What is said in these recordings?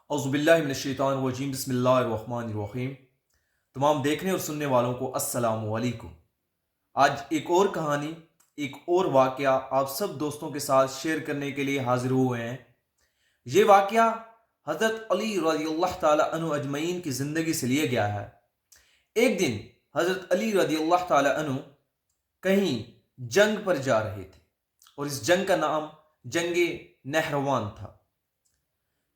औज़ुबिल्लाहिमिनश्शैतानिर्रजीम बिस्मिल्लाहिर्रहमानिर्रहीम। तमाम देखने और सुनने वालों को अस्सलामु अलैकुम। आज एक और कहानी, एक और वाक़या आप सब दोस्तों के साथ शेयर करने के लिए हाजिर हुए हैं। ये वाक़या हज़रत अली रज़ियल्लाहु ताला अन्हु अजमईन की ज़िंदगी से लिया गया है। एक दिन हज़रत अली रज़ियल्लाहु ताला अन्हु कहीं जंग पर जा रहे थे और इस जंग का नाम जंगे नहरवान था।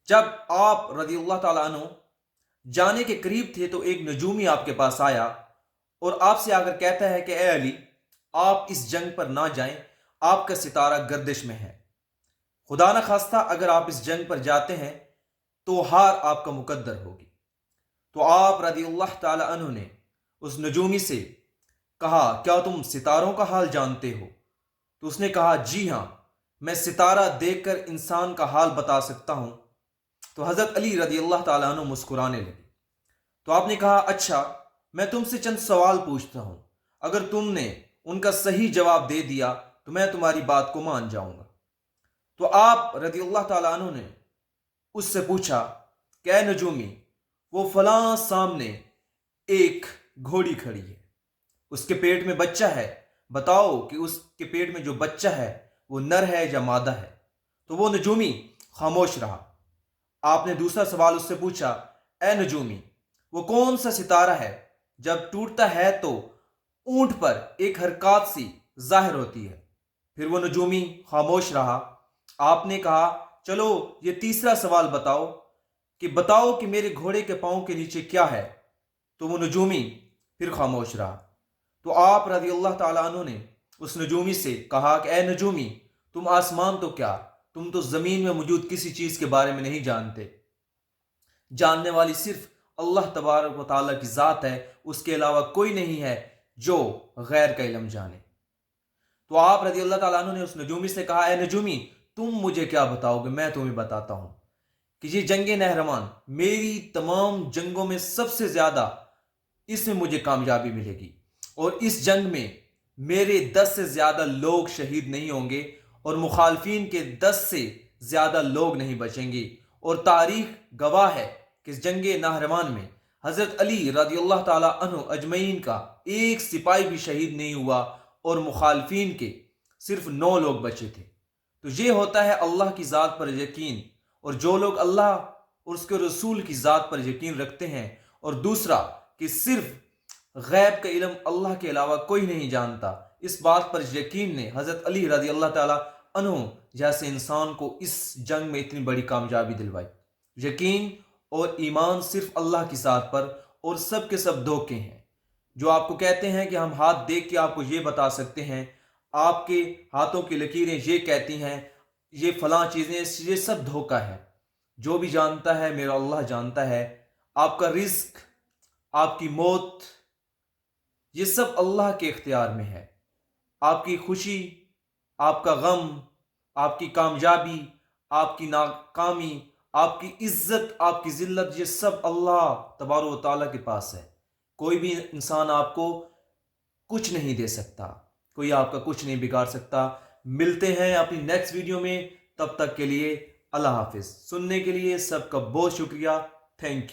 जब आप रज़ियल्लाहु ताला अन्हु जाने के करीब थे तो एक नजूमी आपके पास आया और आपसे आकर कहता है कि ए अली, आप इस जंग पर ना जाएं, आपका सितारा गर्दिश में है। खुदा न खास्ता अगर आप इस जंग पर जाते हैं तो हार आपका मुकद्दर होगी। तो आप रज़ियल्लाहु ताला अन्हु ने उस नजूमी से कहा, क्या तुम सितारों का हाल जानते हो? तो उसने कहा, जी हाँ, मैं सितारा देखकर इंसान का हाल बता सकता हूं। तो हज़रत अली रज़ियल्लाहु ताला अन्हु मुस्कुराने लगे। तो आपने कहा, अच्छा, मैं तुमसे चंद सवाल पूछता हूं, अगर तुमने उनका सही जवाब दे दिया तो मैं तुम्हारी बात को मान जाऊंगा। तो आप रज़ियल्लाहु ताला अन्हु ने उससे पूछा, क्या नजूमी, वो फलां सामने एक घोड़ी खड़ी है, उसके पेट में बच्चा है, बताओ कि उसके पेट में जो बच्चा है वो नर है या मादा है? तो वो नजूमी खामोश रहा। आपने दूसरा सवाल उससे पूछा, ए नजूमी, वो कौन सा सितारा है जब टूटता है तो ऊंट पर एक हरकत सी जाहिर होती है? फिर वो नजूमी खामोश रहा। आपने कहा, चलो ये तीसरा सवाल बताओ कि मेरे घोड़े के पांव के नीचे क्या है? तो वो नजूमी फिर खामोश रहा। तो आप रज़ियल्लाहु ताला अन्हु ने उस नजूमी से कहा कि ए नजूमी, तुम आसमान तो क्या, तुम तो जमीन में मौजूद किसी चीज के बारे में नहीं जानते। जानने वाली सिर्फ अल्लाह तबारक व तआला की जात है, उसके अलावा कोई नहीं है जो गैर का इल्म जाने। तो आप रज़ियल्लाहु ताला अन्हु ने उस नजूमी से कहा, ए नजूमी, तुम मुझे क्या बताओगे? मैं तुम्हें बताता हूं कि ये जंगे नहरवान मेरी तमाम जंगों में सबसे ज्यादा इसमें मुझे कामयाबी मिलेगी और इस जंग में मेरे 10 से ज्यादा लोग शहीद नहीं होंगे और मुखालफिन के 10 से ज्यादा लोग नहीं बचेंगे। और तारीख गवाह है कि इस जंगे नहरवान में हजरत अली रज़ियल्लाहु ताला अन्हु अजमईन का एक सिपाही भी शहीद नहीं हुआ और मुखालफिन के सिर्फ 9 लोग बचे थे। तो ये होता है अल्लाह की ज़ात पर यकीन, और जो लोग अल्लाह और उसके रसूल की ज़ात पर यकीन रखते हैं, और दूसरा कि सिर्फ गैब का इल्म अल्लाह के अलावा कोई नहीं जानता, इस बात पर यकीन ने हज़रत अली रज़ियल्लाहु ताला अन्हु जैसे इंसान को इस जंग में इतनी बड़ी कामयाबी दिलवाई। यकीन और ईमान सिर्फ अल्लाह की ज़ात पर, और सब के सब धोखे हैं। जो आपको कहते हैं कि हम हाथ देख के आपको ये बता सकते हैं, आपके हाथों की लकीरें ये कहती हैं, ये फलां चीज़ें, ये सब धोखा है। जो भी जानता है मेरा अल्लाह जानता है। आपका रिस्क, आपकी मौत, ये सब अल्लाह के इख्तियार में है। आपकी खुशी, आपका गम, आपकी कामयाबी, आपकी नाकामी, आपकी इज्जत, आपकी जिल्लत, ये सब अल्लाह तबारक व तआला के पास है। कोई भी इंसान आपको कुछ नहीं दे सकता, कोई आपका कुछ नहीं बिगाड़ सकता। मिलते हैं अपनी नेक्स्ट वीडियो में, तब तक के लिए अल्लाह हाफिज। सुनने के लिए सबका बहुत शुक्रिया। Thank you.